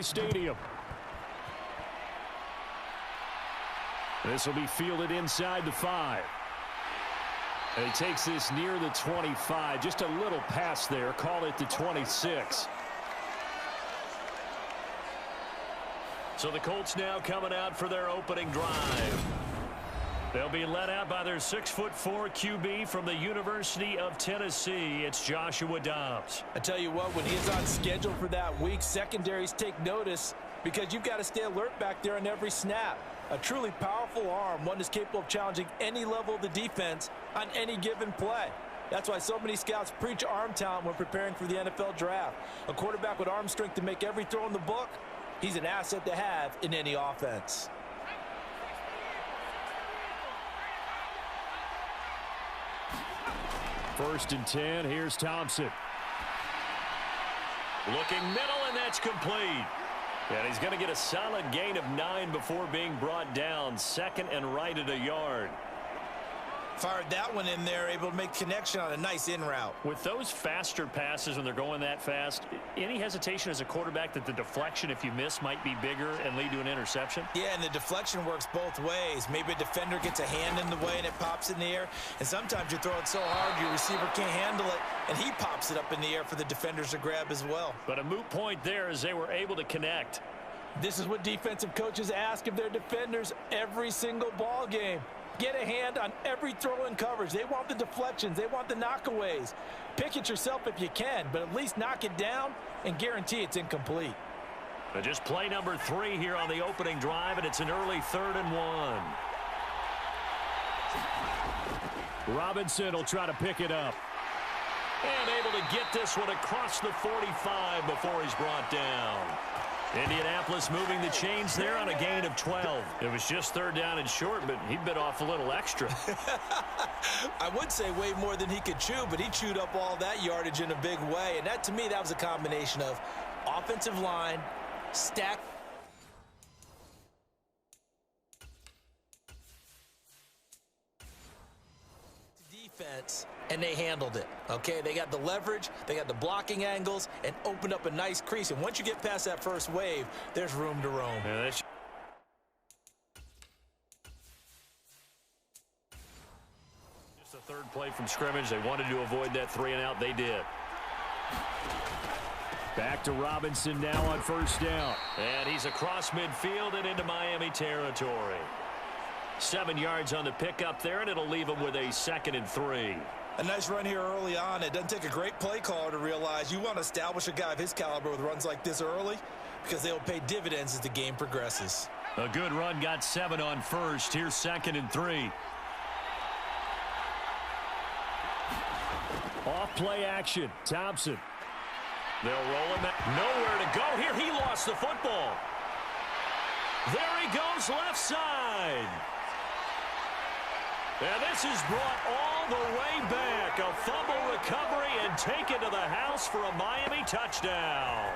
SoFi Stadium. This will be fielded inside the 5. And he takes this near the 25. Just a little pass there. Call it the 26. So the Colts now coming out for their opening drive. They'll be led out by their 6'4" QB from the University of Tennessee. It's Joshua Dobbs. I tell you what, when he's on schedule for that week, secondaries take notice because you've got to stay alert back there on every snap. A truly powerful arm, one that's capable of challenging any level of the defense on any given play. That's why so many scouts preach arm talent when preparing for the NFL draft. A quarterback with arm strength to make every throw in the book, he's an asset to have in any offense. First and 10, here's Thompson. Looking middle, and that's complete. And he's going to get a solid gain of 9 before being brought down. Second and right at a yard. Fired that one in there, able to make connection on a nice in route. With those faster passes when they're going that fast, any hesitation as a quarterback that the deflection, if you miss, might be bigger and lead to an interception? Yeah, and the deflection works both ways. Maybe a defender gets a hand in the way and it pops in the air. And sometimes you throw it so hard your receiver can't handle it, and he pops it up in the air for the defenders to grab as well. But a moot point there as they were able to connect. This is what defensive coaches ask of their defenders every single ball game. Get a hand on every throw in coverage. They want the deflections. They want the knockaways. Pick it yourself if you can, but at least knock it down and guarantee it's incomplete. But just play number 3 here on the opening drive, and it's an early 3rd and 1. Robinson will try to pick it up. And able to get this one across the 45 before he's brought down. Indianapolis moving the chains there on a gain of 12. It was just 3rd down and short, but he bit off a little extra. I would say way more than he could chew, but he chewed up all that yardage in a big way. And that, to me, that was a combination of offensive line, stack. Defense, and they handled it. Okay, they got the leverage, they got the blocking angles, and opened up a nice crease. And once you get past that first wave, there's room to roam. Yeah, that's just a 3rd play from scrimmage. They wanted to avoid that 3 and out. They did. Back to Robinson now on 1st down. And he's across midfield and into Miami territory. 7 yards on the pickup there, and it'll leave him with a 2nd and 3. A nice run here early on. It doesn't take a great play caller to realize you want to establish a guy of his caliber with runs like this early because they will pay dividends as the game progresses. A good run, got 7 on 1st. Here's 2nd and 3. Off play action. Thompson. They'll roll him. Nowhere to go here. He lost the football. There he goes left side. And this is brought all the way back. A fumble recovery and taken to the house for a Miami touchdown.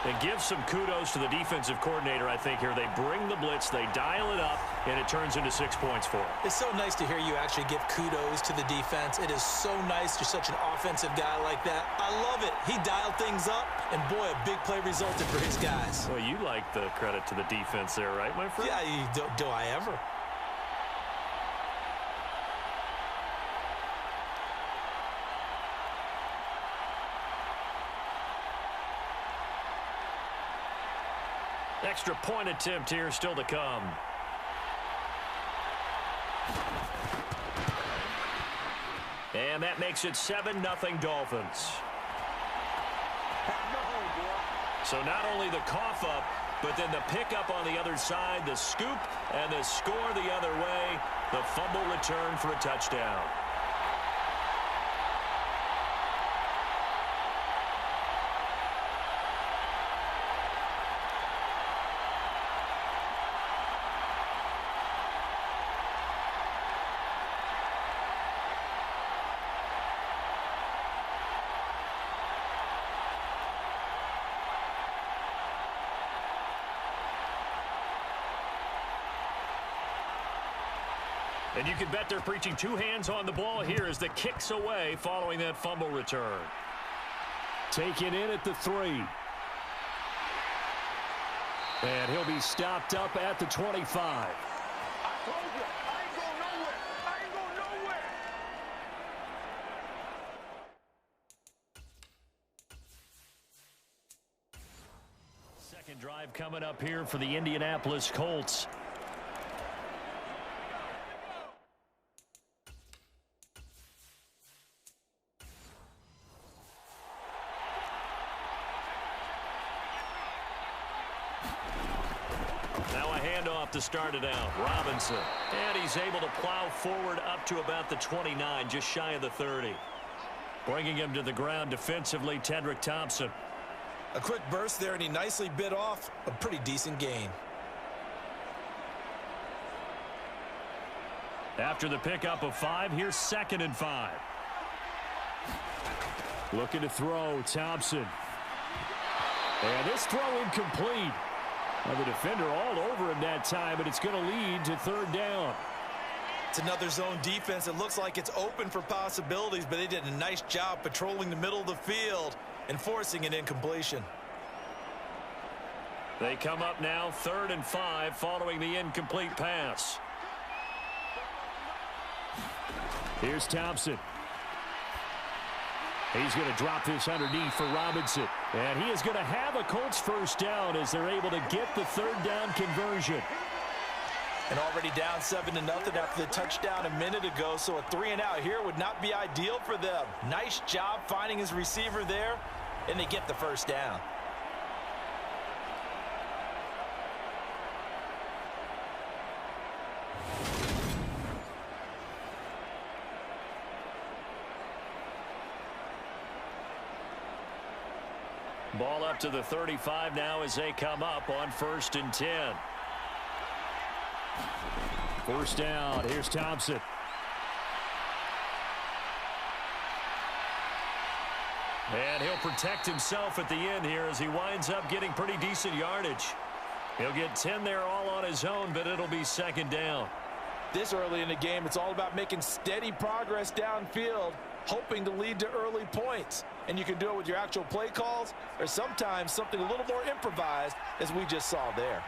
And give some kudos to the defensive coordinator, I think, here. They bring the blitz, they dial it up, and it turns into 6 points for them. It's so nice to hear you actually give kudos to the defense. It is so nice you're such an offensive guy like that. I love it. He dialed things up, and boy, a big play resulted for his guys. Well, you like the credit to the defense there, right, my friend? Yeah, do I ever? Extra point attempt here still to come. And that makes it 7-0 Dolphins. So not only the cough up, but then the pickup on the other side, the scoop, and the score the other way. The fumble return for a touchdown. And you can bet they're preaching 2 hands on the ball here as the kick's away following that fumble return. Taken in at the 3. And he'll be stopped up at the 25. Second drive coming up here for the Indianapolis Colts. Now a handoff to start it out. Robinson. And he's able to plow forward up to about the 29, just shy of the 30. Bringing him to the ground defensively, Tedrick Thompson. A quick burst there, and he nicely bit off a pretty decent gain. After the pickup of 5, here's 2nd and 5. Looking to throw, Thompson. And this throw incomplete. Well, the defender all over him that time, but it's going to lead to 3rd down. It's another zone defense. It looks like it's open for possibilities, but they did a nice job patrolling the middle of the field and forcing an incompletion. They come up now 3rd and 5 following the incomplete pass. Here's Thompson. He's going to drop this underneath for Robinson. And he is going to have a Colts 1st down as they're able to get the 3rd down conversion. And already down 7-0 after the touchdown a minute ago, so a 3-and-out here would not be ideal for them. Nice job finding his receiver there, and they get the 1st down. Ball up to the 35 now as they come up on 1st and 10. 1st down. Here's Thompson. And he'll protect himself at the end here as he winds up getting pretty decent yardage. He'll get 10 there all on his own, but it'll be 2nd down. This early in the game, it's all about making steady progress downfield, hoping to lead to early points. And you can do it with your actual play calls or sometimes something a little more improvised, as we just saw there.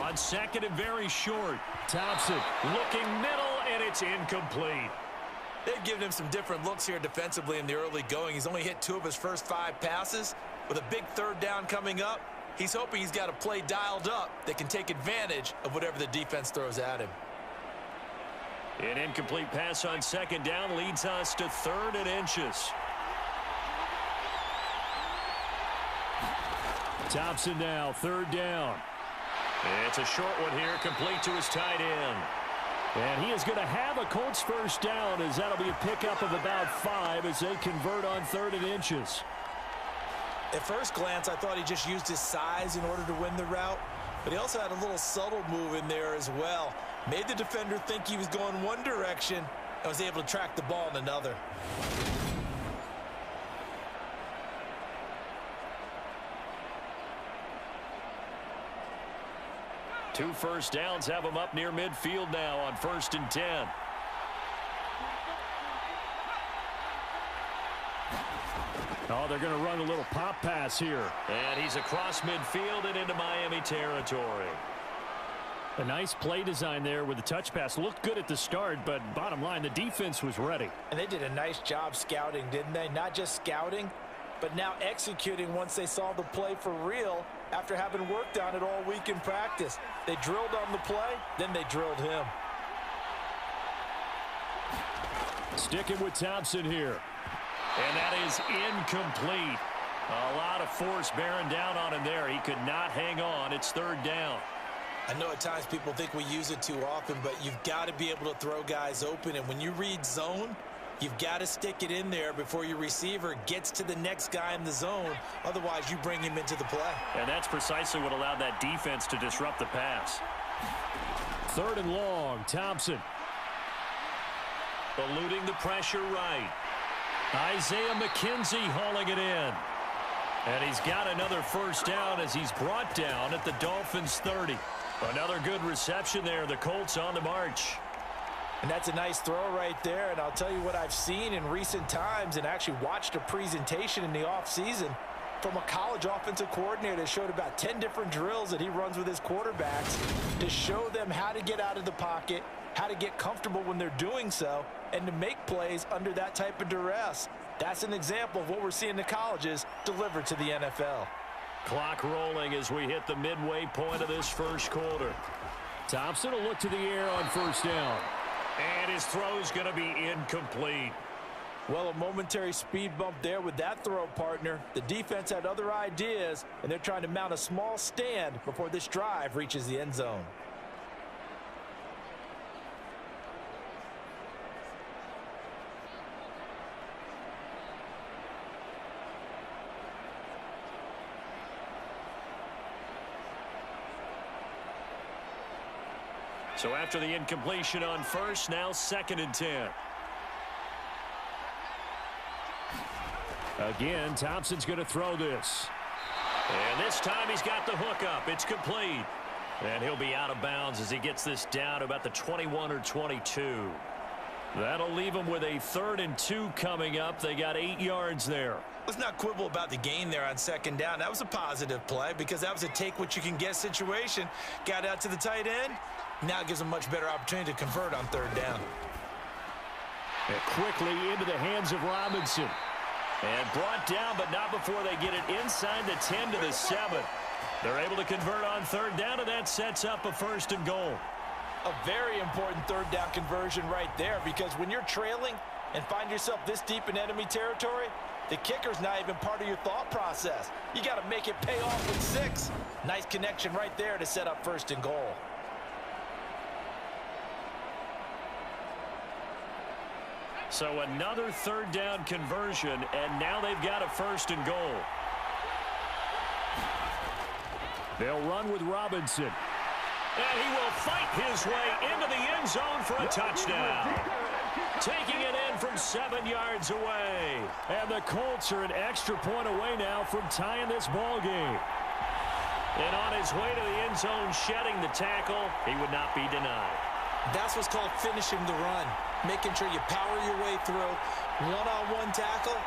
On 2nd and very short, Thompson looking middle, and it's incomplete. They've given him some different looks here defensively in the early going. He's only hit 2 of his first 5 passes. With a big 3rd down coming up, he's hoping he's got a play dialed up that can take advantage of whatever the defense throws at him. An incomplete pass on 2nd down leads us to 3rd and inches. Thompson now, 3rd down. It's a short one here, complete to his tight end. And he is going to have a Colts 1st down, as that'll be a pickup of about 5 as they convert on 3rd and inches. At first glance, I thought he just used his size in order to win the route, but he also had a little subtle move in there as well. Made the defender think he was going one direction and was able to track the ball in another. Two 1st downs have him up near midfield now on 1st and 10. Oh, they're going to run a little pop pass here. And he's across midfield and into Miami territory. A nice play design there with the touch pass. Looked good at the start, but bottom line, the defense was ready. And they did a nice job scouting, didn't they? Not just scouting, but now executing once they saw the play for real after having worked on it all week in practice. They drilled on the play, then they drilled him. Sticking with Thompson here. And that is incomplete. A lot of force bearing down on him there. He could not hang on. It's 3rd down. I know at times people think we use it too often, but you've got to be able to throw guys open. And when you read zone, you've got to stick it in there before your receiver gets to the next guy in the zone. Otherwise, you bring him into the play. And that's precisely what allowed that defense to disrupt the pass. 3rd and long, Thompson. Eluding the pressure right. Isaiah McKenzie hauling it in. And he's got another 1st down as he's brought down at the Dolphins 30. Another good reception there. The Colts on the march. And that's a nice throw right there. And I'll tell you what I've seen in recent times and actually watched a presentation in the offseason. from a college offensive coordinator that showed about 10 different drills that he runs with his quarterbacks to show them how to get out of the pocket, how to get comfortable when they're doing so, and to make plays under that type of duress. That's an example of what we're seeing in the colleges delivered to the NFL. Clock rolling as we hit the midway point of this first quarter. Thompson will look to the air on first down. And his throw's going to be incomplete. Well, a momentary speed bump there with that throw, partner. The defense had other ideas, and they're trying to mount a small stand before this drive reaches the end zone. So after the incompletion on first, now 2nd and 10. Again, Thompson's going to throw this. And this time he's got the hook up. It's complete. And he'll be out of bounds as he gets this down to about the 21 or 22. That'll leave him with a 3rd and 2 coming up. They got 8 yards there. Let's not quibble about the gain there on 2nd down. That was a positive play because that was a take-what-you-can-get situation. Got out to the tight end. Now it gives them a much better opportunity to convert on 3rd down. And quickly into the hands of Robinson. And brought down, but not before they get it inside the 10 to the 7. They're able to convert on 3rd down, and that sets up a 1st and goal. A very important 3rd down conversion right there, because when you're trailing and find yourself this deep in enemy territory, the kicker's not even part of your thought process. You got to make it pay off with 6. Nice connection right there to set up 1st and goal. So another 3rd down conversion, and now they've got a 1st and goal. They'll run with Robinson. And he will fight his way into the end zone for a touchdown. Taking it in from 7 yards away. And the Colts are an extra point away now from tying this ball game. And on his way to the end zone, shedding the tackle, he would not be denied. That's what's called finishing the run. Making sure you power your way through. One-on-one tackle.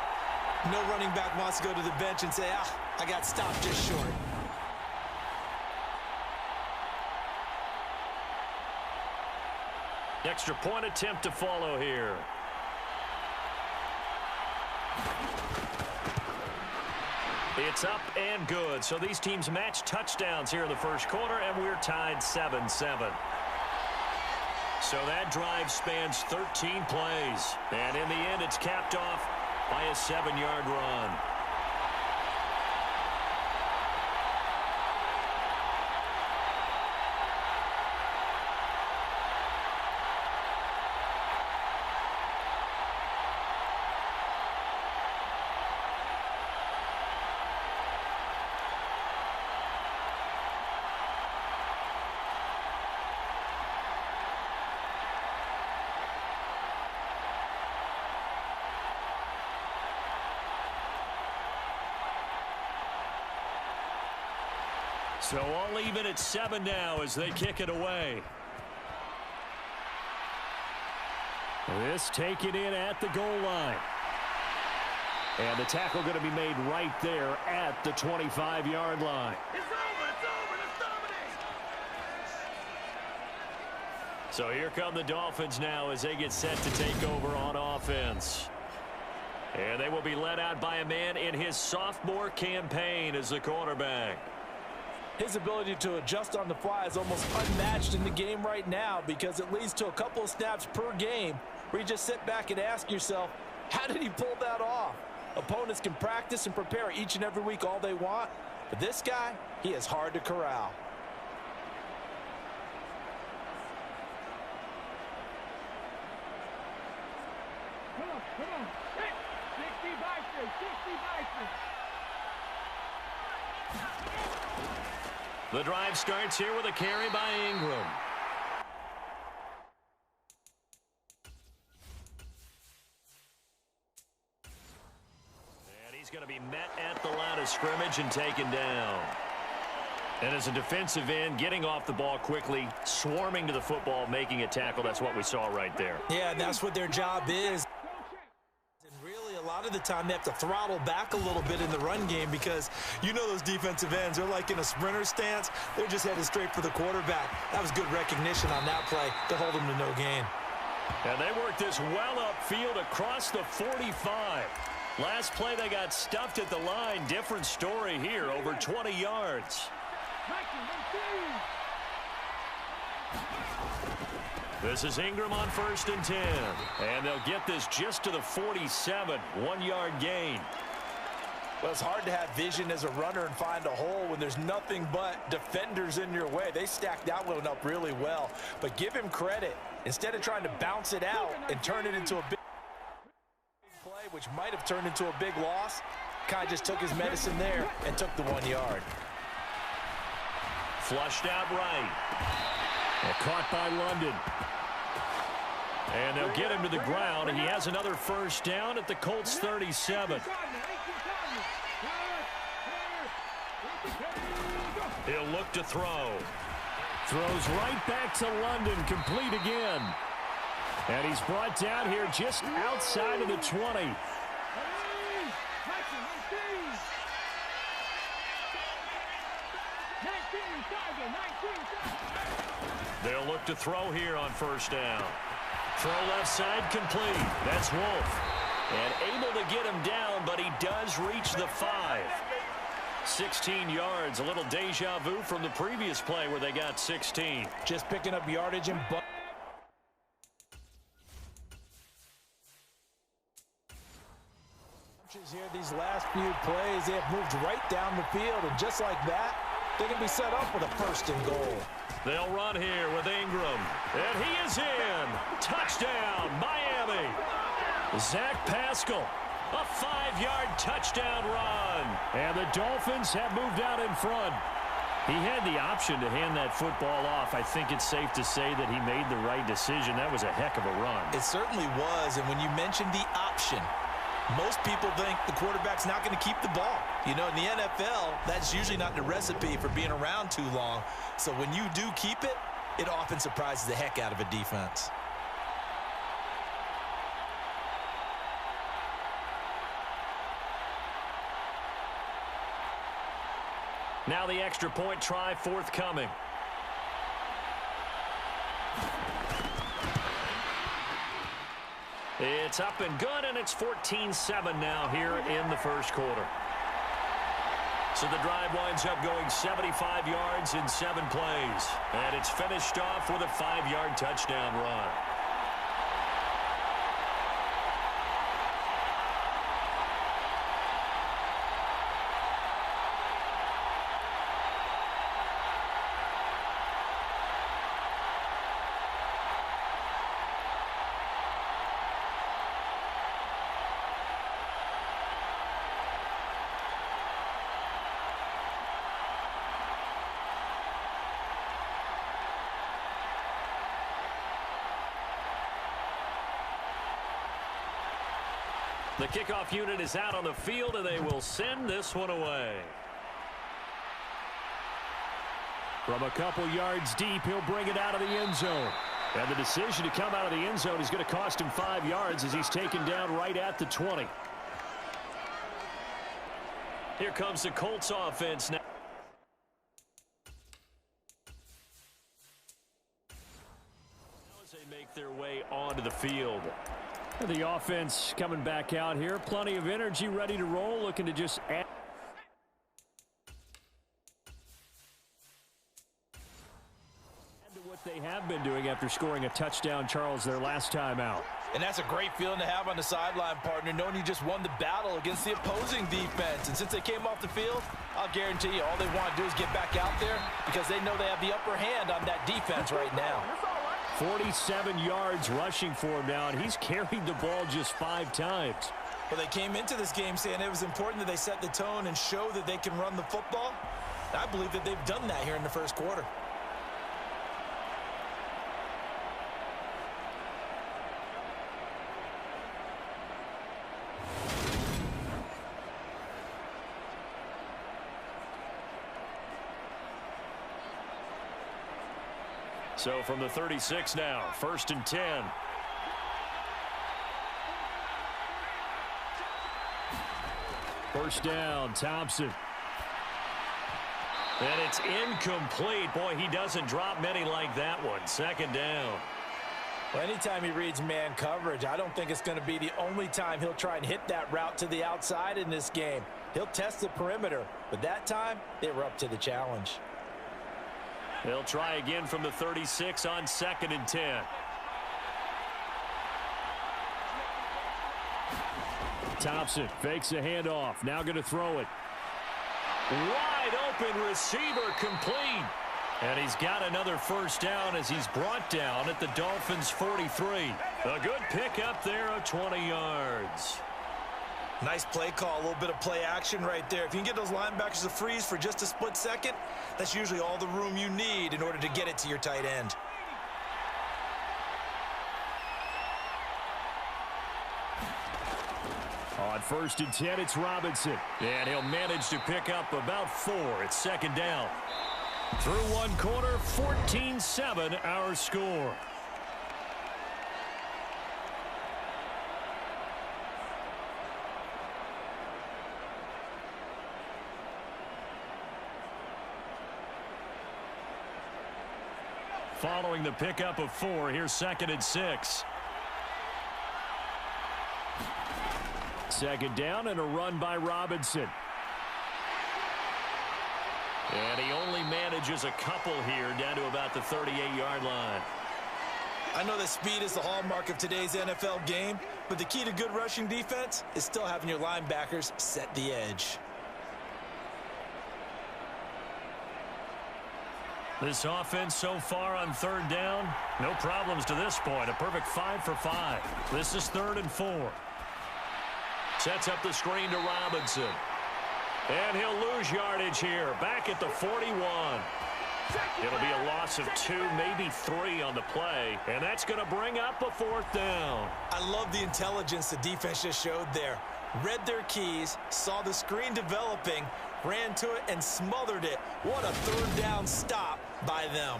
No running back wants to go to the bench and say, I got stopped just short. Extra point attempt to follow here. It's up and good. So these teams match touchdowns here in the first quarter, and we're tied 7-7. So that drive spans 13 plays. And in the end, it's capped off by a 7-yard run. So all even at 7 now as they kick it away. This taken in at the goal line. And the tackle going to be made right there at the 25-yard line. It's over, let's dominate. So here come the Dolphins now as they get set to take over on offense. And they will be led out by a man in his sophomore campaign as the quarterback. His ability to adjust on the fly is almost unmatched in the game right now because it leads to a couple of snaps per game where you just sit back and ask yourself, how did he pull that off? Opponents can practice and prepare each and every week all they want, but this guy, he is hard to corral. Come on. 60 Vikings, 60 Vikings. The drive starts here with a carry by Ingram. And he's going to be met at the line of scrimmage and taken down. And as a defensive end, getting off the ball quickly, swarming to the football, making a tackle, that's what we saw right there. Yeah, that's what their job is. And really, a lot of the time they have to throttle back a little bit in the run game because you know those defensive ends, they're like in a sprinter stance. They're just headed straight for the quarterback. That was good recognition on that play to hold them to no gain. And they worked this well upfield across the 45. Last play they got stuffed at the line. Different story here, over 20 yards. This is Ingram on 1st and 10. And they'll get this just to the 47. 1-yard gain. Well, it's hard to have vision as a runner and find a hole when there's nothing but defenders in your way. They stacked that one up really well. But give him credit. Instead of trying to bounce it out and turn it into a big play, which might have turned into a big loss, kind of just took his medicine there and took the 1 yard. Flushed out right. And caught by London. And they'll get him to the ground. And he has another first down at the Colts 37. He'll look to throw. Throws right back to London, complete again. And he's brought down here just outside of the 20. They'll look to throw here on first down. Throw left side complete. That's Wolf. And able to get him down, but he does reach the 5. 16 yards, a little deja vu from the previous play where they got 16. Just picking up yardage and here these last few plays, they have moved right down the field, and just like that, they're going to be set up with a 1st and goal. They'll run here with Ingram, and he is in. Touchdown, Miami. Zach Pascal. A 5-yard touchdown run. And the Dolphins have moved out in front. He had the option to hand that football off. I think it's safe to say that he made the right decision. That was a heck of a run. It certainly was. And when you mentioned the option, most people think the quarterback's not going to keep the ball. You know, in the NFL, that's usually not the recipe for being around too long. So when you do keep it, it often surprises the heck out of a defense. Now the extra point try forthcoming. It's up and good, and it's 14-7 now here in the first quarter. So the drive winds up going 75 yards in 7 plays. And it's finished off with a 5-yard touchdown run. The kickoff unit is out on the field, and they will send this one away. From a couple yards deep, he'll bring it out of the end zone. And the decision to come out of the end zone is going to cost him 5 yards as he's taken down right at the 20. Here comes the Colts offense now. As they make their way onto the field. The offense coming back out here. Plenty of energy, ready to roll, looking to just add to what they have been doing after scoring a touchdown, Charles, their last time out. And that's a great feeling to have on the sideline, partner, knowing you just won the battle against the opposing defense. And since they came off the field, I'll guarantee you all they want to do is get back out there because they know they have the upper hand on that defense right now. 47 yards rushing for him now, and he's carried the ball just 5 times. Well, they came into this game saying it was important that they set the tone and show that they can run the football. I believe that they've done that here in the first quarter. So from the 36 now, 1st and 10. First down, Thompson. And it's incomplete. Boy, he doesn't drop many like that one. Second down. Well, anytime he reads man coverage, I don't think it's going to be the only time he'll try and hit that route to the outside in this game. He'll test the perimeter, but that time they were up to the challenge. They'll try again from the 36 on 2nd and 10. Thompson fakes a handoff. Now going to throw it. Wide open receiver, complete. And he's got another first down as he's brought down at the Dolphins' 43. A good pickup there of 20 yards. Nice play call, a little bit of play action right there. If you can get those linebackers to freeze for just a split second, that's usually all the room you need in order to get it to your tight end. On 1st and 10, it's Robinson. And he'll manage to pick up about 4. It's 2nd down. Through one quarter, 14-7 our score. Following the pickup of 4, here's 2nd and 6. 2nd down and a run by Robinson. And he only manages a couple here down to about the 38-yard line. I know that speed is the hallmark of today's NFL game, but the key to good rushing defense is still having your linebackers set the edge. This offense so far on 3rd down, no problems to this point. A perfect 5 for 5. This is 3rd and 4. Sets up the screen to Robinson. And he'll lose yardage here. Back at the 41. It'll be a loss of 2, maybe 3 on the play. And that's going to bring up a 4th down. I love the intelligence the defense just showed there. Read their keys, saw the screen developing, ran to it, and smothered it. What a 3rd down stop by them.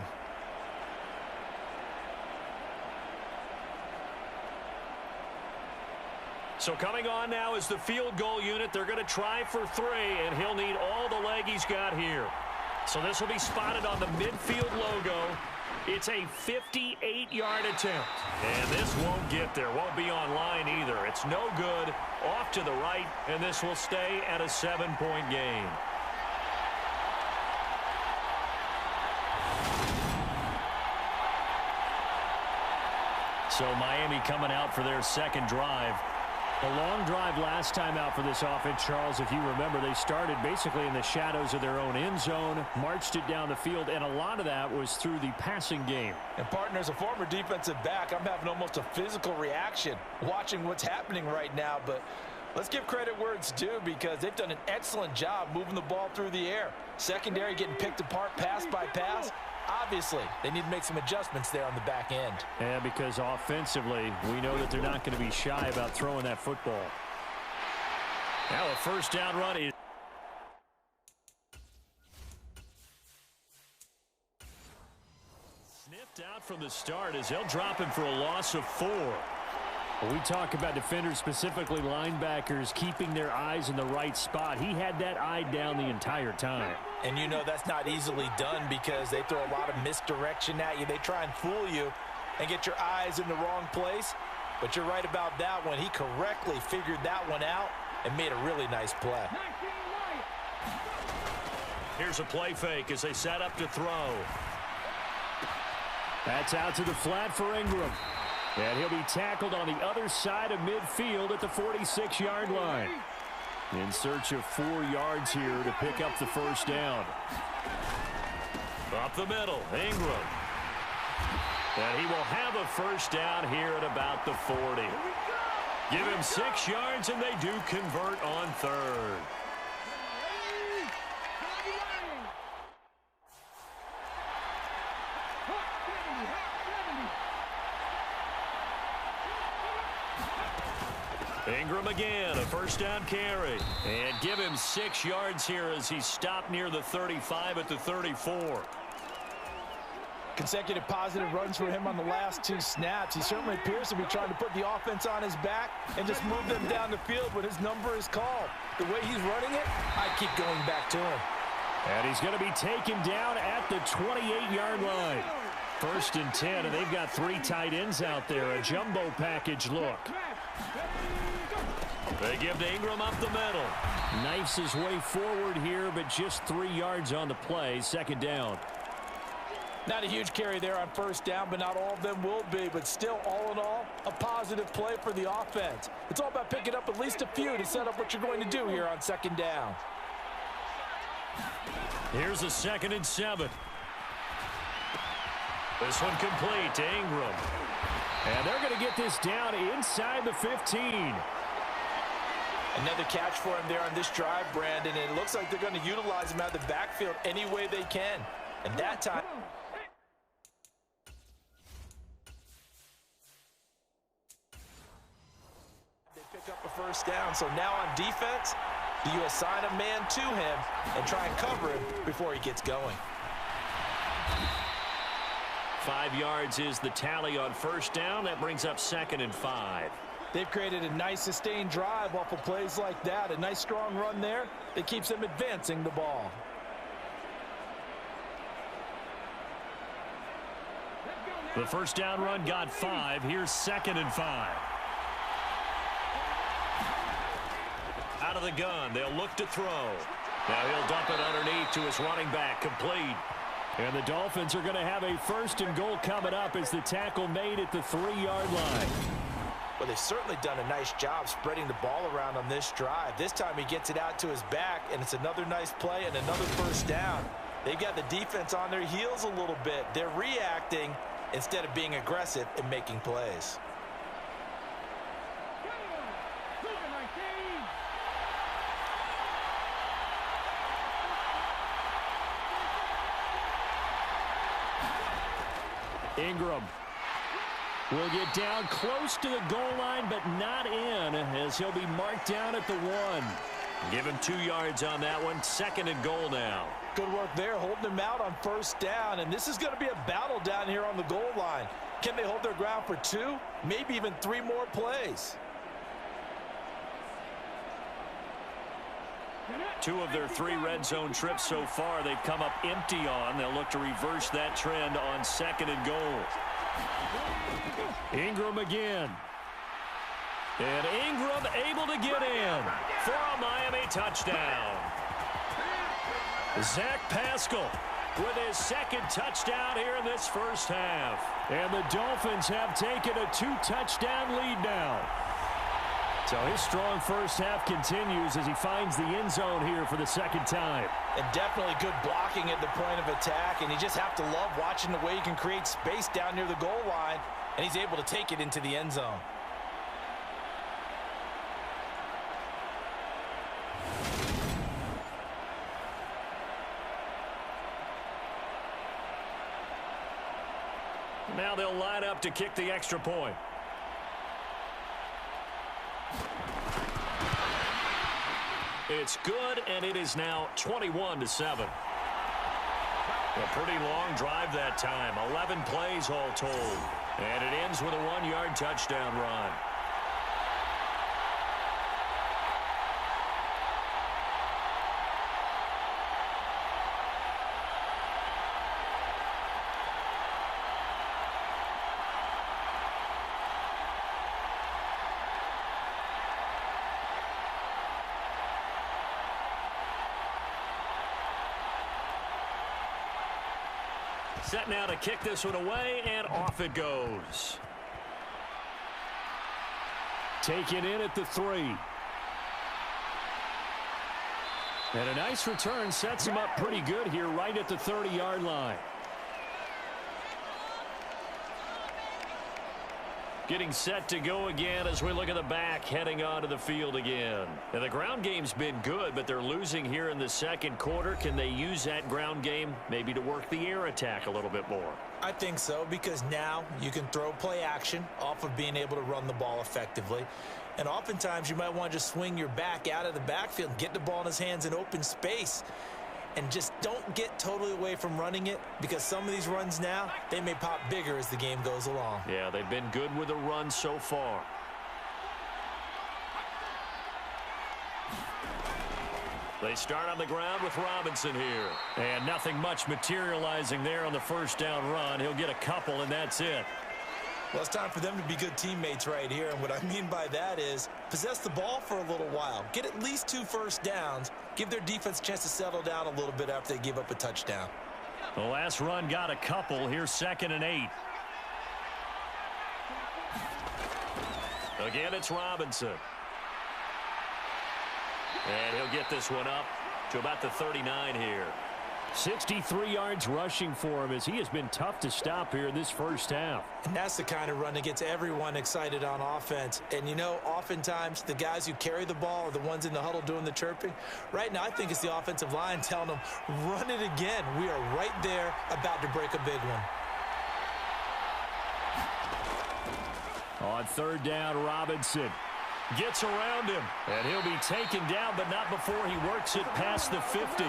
So coming on now is the field goal unit. They're going to try for 3, and he'll need all the leg he's got here. So this will be spotted on the midfield logo. It's a 58-yard attempt. And this won't get there. Won't be on line either. It's no good. Off to the right, and this will stay at a 7-point game. So Miami coming out for their 2nd drive. A long drive last time out for this offense, Charles. If you remember, they started basically in the shadows of their own end zone, marched it down the field, and a lot of that was through the passing game. And partner, as a former defensive back, I'm having almost a physical reaction watching what's happening right now. But let's give credit where it's due, because they've done an excellent job moving the ball through the air. Secondary getting picked apart pass by pass. Obviously, they need to make some adjustments there on the back end. Yeah, because offensively, we know that they're not going to be shy about throwing that football. Now a 1st down run is sniffed out from the start as they'll drop him for a loss of 4. When we talk about defenders, specifically linebackers, keeping their eyes in the right spot, he had that eye down the entire time. And you know that's not easily done, because they throw a lot of misdirection at you. They try and fool you and get your eyes in the wrong place. But you're right about that one. He correctly figured that one out and made a really nice play. Here's a play fake as they set up to throw. That's out to the flat for Ingram. And he'll be tackled on the other side of midfield at the 46-yard line. In search of 4 yards here to pick up the 1st down. Up the middle, Ingram. And he will have a 1st down here at about the 40. Give him 6 yards, and they do convert on 3rd. Ingram again, a 1st down carry. And give him 6 yards here as he stopped near the 35 at the 34. Consecutive positive runs for him on the last 2 snaps. He certainly appears to be trying to put the offense on his back and just move them down the field when his number is called. The way he's running it, I keep going back to him. And he's going to be taken down at the 28-yard line. 1st and 10, and they've got 3 tight ends out there. A jumbo package look. They give to Ingram up the middle. Knifes his way forward here, but just 3 yards on the play. 2nd down. Not a huge carry there on 1st down, but not all of them will be. But still, all in all, a positive play for the offense. It's all about picking up at least a few to set up what you're going to do here on 2nd down. Here's a 2nd and 7. This one complete to Ingram. And they're going to get this down inside the 15. Another catch for him there on this drive, Brandon. And it looks like they're going to utilize him out of the backfield any way they can. And that time... they pick up a 1st down. So now on defense, do you assign a man to him and try and cover him before he gets going? 5 yards is the tally on 1st down. That brings up 2nd and 5. They've created a nice sustained drive off of plays like that. A nice strong run there that keeps them advancing the ball. The 1st down run got 5. Here's 2nd and 5. Out of the gun. They'll look to throw. Now he'll dump it underneath to his running back. Complete. And the Dolphins are going to have a 1st and goal coming up as the tackle made at the 3-yard line. Well, they've certainly done a nice job spreading the ball around on this drive. This time he gets it out to his back, and it's another nice play and another 1st down. They've got the defense on their heels a little bit. They're reacting instead of being aggressive and making plays. Ingram will get down close to the goal line, but not in, as he'll be marked down at the 1. Give him 2 yards on that one. 2nd and goal now. Good work there, holding him out on 1st down. And this is going to be a battle down here on the goal line. Can they hold their ground for 2, maybe even 3 more plays? 2 of their 3 red zone trips so far they've come up empty on. They'll look to reverse that trend on 2nd and goal. Ingram again. And Ingram able to get in for a Miami touchdown. Zach Pascal with his 2nd touchdown here in this 1st half. And the Dolphins have taken a 2-touchdown lead now. So his strong 1st half continues as he finds the end zone here for the 2nd time. And definitely good blocking at the point of attack. And you just have to love watching the way he can create space down near the goal line. And he's able to take it into the end zone. Now they'll line up to kick the extra point. It's good, and it is now 21-7. A pretty long drive that time. 11 plays all told. And it ends with a 1-yard touchdown run. Set now to kick this one away, and off it goes. Taken in at the 3. And a nice return sets him up pretty good here right at the 30-yard line. Getting set to go again as we look at the back, heading onto the field again. And the ground game's been good, but they're losing here in the 2nd quarter. Can they use that ground game maybe to work the air attack a little bit more? I think so, because now you can throw play action off of being able to run the ball effectively. And oftentimes you might want to just swing your back out of the backfield, get the ball in his hands in open space. And just don't get totally away from running it, because some of these runs now, they may pop bigger as the game goes along. Yeah, they've been good with the run so far. They start on the ground with Robinson here. And nothing much materializing there on the first down run. He'll get a couple, and that's it. Well, it's time for them to be good teammates right here. And what I mean by that is possess the ball for a little while. Get at least 2 first downs. Give their defense a chance to settle down a little bit after they give up a touchdown. The last run got a couple. Here's 2nd and 8. Again, it's Robinson. And he'll get this one up to about the 39 here. 63 yards rushing for him as he has been tough to stop here in this first half. And that's the kind of run that gets everyone excited on offense. And, you know, oftentimes the guys who carry the ball are the ones in the huddle doing the chirping. Right now, I think it's the offensive line telling them, run it again. We are right there about to break a big one. On 3rd down, Robinson gets around him, and he'll be taken down, but not before he works it past the 50.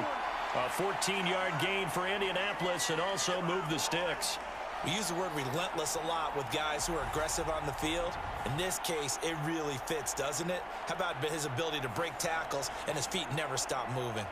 A 14-yard gain for Indianapolis and also move the sticks. We use the word relentless a lot with guys who are aggressive on the field. In this case, it really fits, doesn't it? How about his ability to break tackles and his feet never stop moving?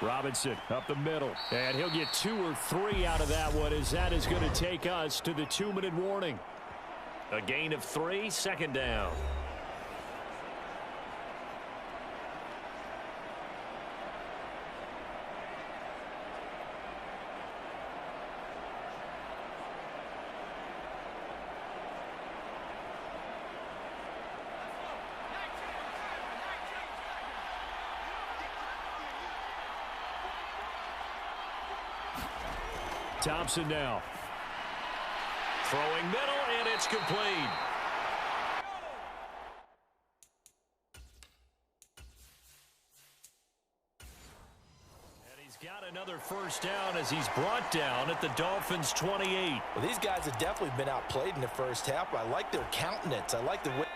Robinson up the middle, and he'll get 2 or 3 out of that one as that is going to take us to the 2-minute warning. A gain of 3, 2nd down. Thompson now. Throwing middle, and it's complete. And he's got another first down as he's brought down at the Dolphins' 28. Well, these guys have definitely been outplayed in the first half. I like their countenance. I like the way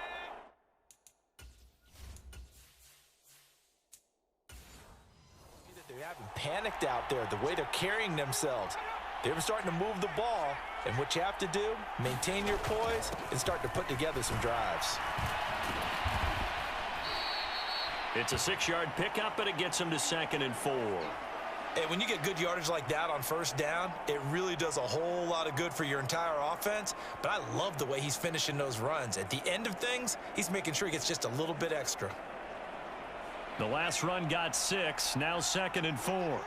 that they haven't panicked out there, the way they're carrying themselves. They're starting to move the ball, and what you have to do, maintain your poise and start to put together some drives. It's a 6-yard pickup, but it gets him to 2nd and 4. And when you get good yardage like that on first down, it really does a whole lot of good for your entire offense. But I love the way he's finishing those runs. At the end of things, he's making sure he gets just a little bit extra. The last run got 6, now 2nd and 4.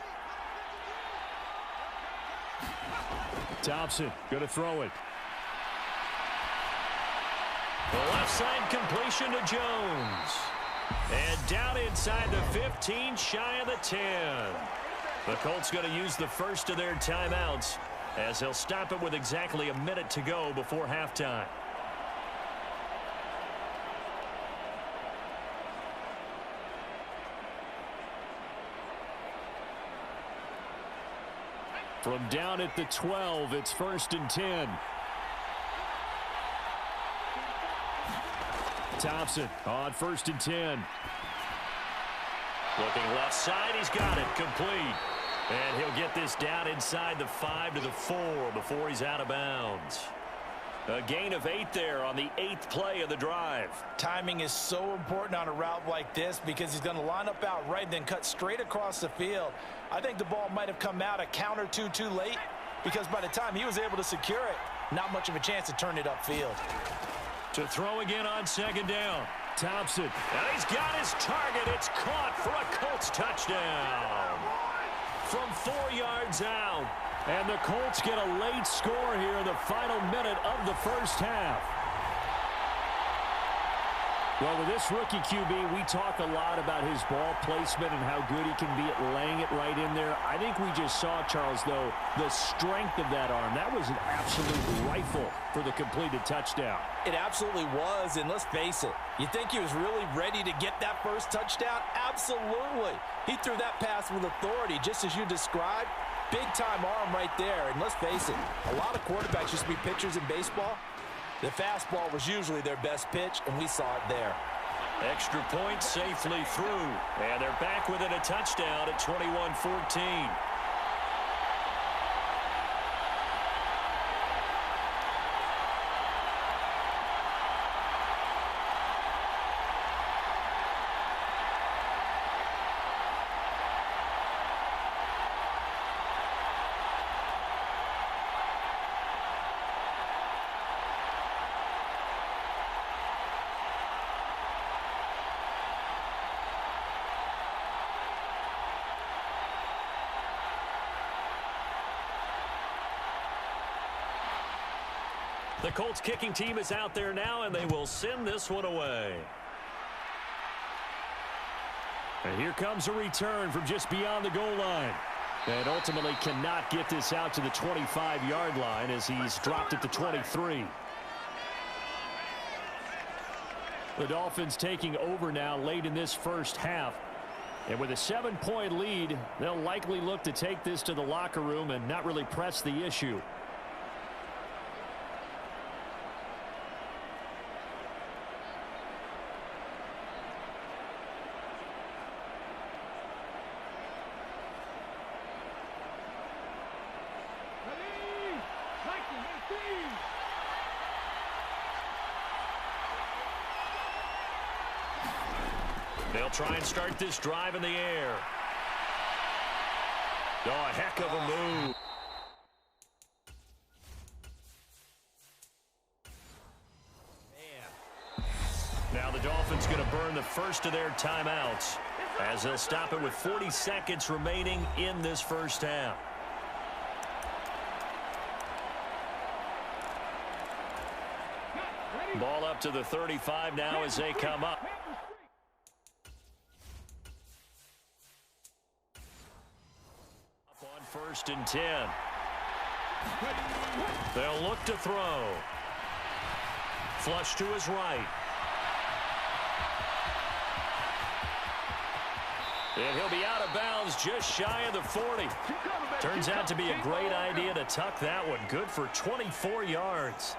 Thompson going to throw it. The left side completion to Jones. And down inside the 15, shy of the 10. The Colts going to use the first of their timeouts as they'll stop it with exactly a minute to go before halftime. From down at the 12, it's 1st and 10. Thompson on 1st and 10. Looking left side, he's got it, complete. And he'll get this down inside the 5 to the 4 before he's out of bounds. A gain of 8 there on the 8th play of the drive. Timing is so important on a route like this because he's going to line up out right and then cut straight across the field. I think the ball might have come out a count or two too late because by the time he was able to secure it, not much of a chance to turn it upfield. To throw again on 2nd down. Thompson. And he's got his target. It's caught for a Colts touchdown. From 4 yards out. And the Colts get a late score here in the final minute of the first half. Well, with this rookie QB, we talk a lot about his ball placement and how good he can be at laying it right in there. I think we just saw, Charles, though, the strength of that arm. That was an absolute rifle for the completed touchdown. It absolutely was, and let's face it, you think he was really ready to get that first touchdown? Absolutely. He threw that pass with authority, just as you described. Big-time arm right there, and let's face it, a lot of quarterbacks used to be pitchers in baseball. The fastball was usually their best pitch, and we saw it there. Extra point safely through. And they're back within a touchdown at 21-14. The Colts kicking team is out there now, and they will send this one away. And here comes a return from just beyond the goal line. And ultimately cannot get this out to the 25-yard line as he's dropped it to 23. The Dolphins taking over now late in this first half. And with a 7-point lead, they'll likely look to take this to the locker room and not really press the issue. They'll try and start this drive in the air. Oh, a heck of a move. Now the Dolphins going to burn the first of their timeouts as they'll stop it with 40 seconds remaining in this first half. Ball up to the 35 now as they come up. Up on 1st and 10. They'll look to throw. Flush to his right. And he'll be out of bounds just shy of the 40. Turns out to be a great idea to tuck that one. Good for 24 yards.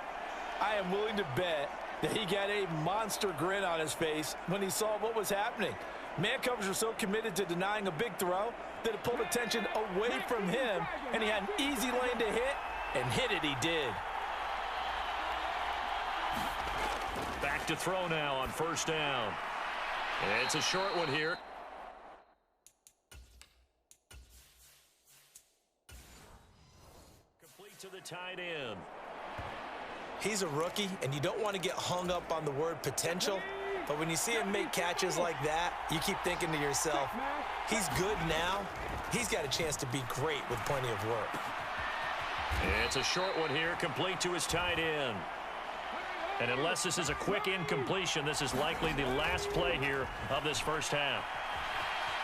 I am willing to bet that he got a monster grin on his face when he saw what was happening. Man coverage were so committed to denying a big throw that it pulled attention away from him, and he had an easy lane to hit, and hit it he did. Back to throw now on 1st down. It's a short one here. Complete to the tight end. He's a rookie, and you don't want to get hung up on the word potential, but when you see him make catches like that, you keep thinking to yourself, he's good now. He's got a chance to be great with plenty of work. It's a short one here, complete to his tight end. And unless this is a quick incompletion, this is likely the last play here of this first half.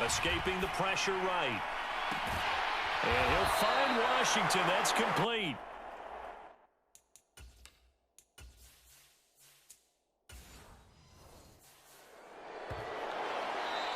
Escaping the pressure right. And he'll find Washington. That's complete.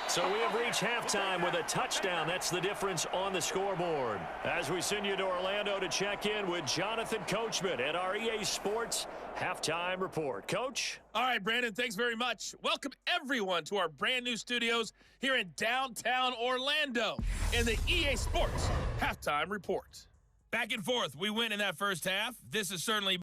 So we have reached halftime with a touchdown. That's the difference on the scoreboard. As we send you to Orlando to check in with Jonathan Coachman at our EA Sports Halftime Report. Coach? All right, Brandon, thanks very much. Welcome, everyone, to our brand-new studios here in downtown Orlando in the EA Sports Halftime Report. Back and forth, we win in that first half. This is certainly